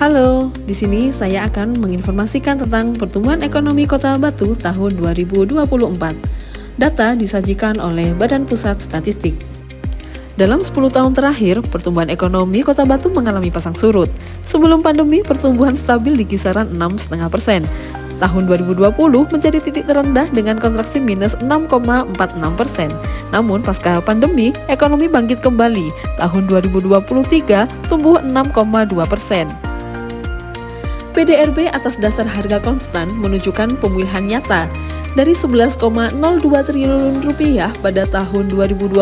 Halo, di sini saya akan menginformasikan tentang pertumbuhan ekonomi Kota Batu tahun 2024. Data disajikan oleh Badan Pusat Statistik. Dalam 10 tahun terakhir, pertumbuhan ekonomi Kota Batu mengalami pasang surut. Sebelum pandemi, pertumbuhan stabil di kisaran 6,5%. Tahun 2020 menjadi titik terendah dengan kontraksi minus 6,46%. Namun pasca pandemi, ekonomi bangkit kembali. Tahun 2023 tumbuh 6,2%. PDRB atas dasar harga konstan menunjukkan pemulihan nyata. Dari 11,02 triliun rupiah pada tahun 2020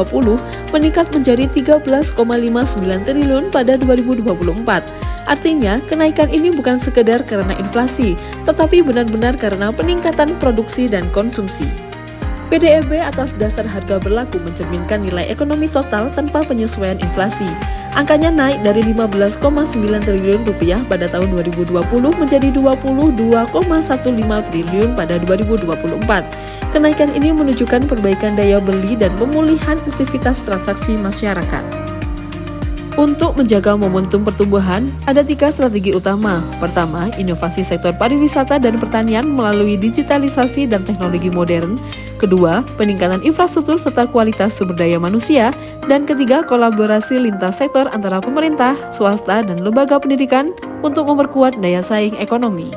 meningkat menjadi 13,59 triliun pada 2024. Artinya, kenaikan ini bukan sekedar karena inflasi, tetapi benar-benar karena peningkatan produksi dan konsumsi. PDRB atas dasar harga berlaku mencerminkan nilai ekonomi total tanpa penyesuaian inflasi. Angkanya naik dari 15,9 triliun rupiah pada tahun 2020 menjadi 22,15 triliun pada 2024. Kenaikan ini menunjukkan perbaikan daya beli dan pemulihan aktivitas transaksi masyarakat. Untuk menjaga momentum pertumbuhan, ada 3 strategi utama. Pertama, inovasi sektor pariwisata dan pertanian melalui digitalisasi dan teknologi modern. Kedua, peningkatan infrastruktur serta kualitas sumber daya manusia. Dan ketiga, kolaborasi lintas sektor antara pemerintah, swasta, dan lembaga pendidikan untuk memperkuat daya saing ekonomi.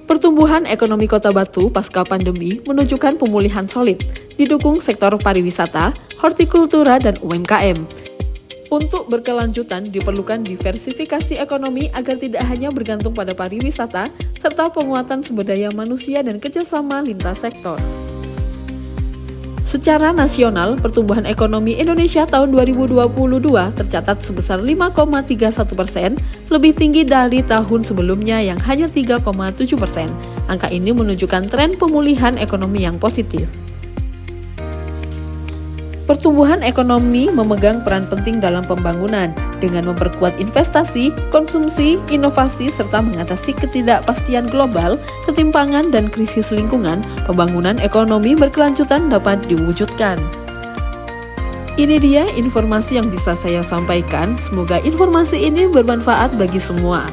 Pertumbuhan ekonomi Kota Batu pasca pandemi menunjukkan pemulihan solid, didukung sektor pariwisata, hortikultura, dan UMKM. Untuk berkelanjutan diperlukan diversifikasi ekonomi agar tidak hanya bergantung pada pariwisata, serta penguatan sumber daya manusia dan kerjasama lintas sektor. Secara nasional, pertumbuhan ekonomi Indonesia tahun 2022 tercatat sebesar 5,31%, lebih tinggi dari tahun sebelumnya yang hanya 3,7%. Angka ini menunjukkan tren pemulihan ekonomi yang positif. Pertumbuhan ekonomi memegang peran penting dalam pembangunan dengan memperkuat investasi, konsumsi, inovasi, serta mengatasi ketidakpastian global, ketimpangan, dan krisis lingkungan. Pembangunan ekonomi berkelanjutan dapat diwujudkan. Ini dia informasi yang bisa saya sampaikan. Semoga informasi ini bermanfaat bagi semua.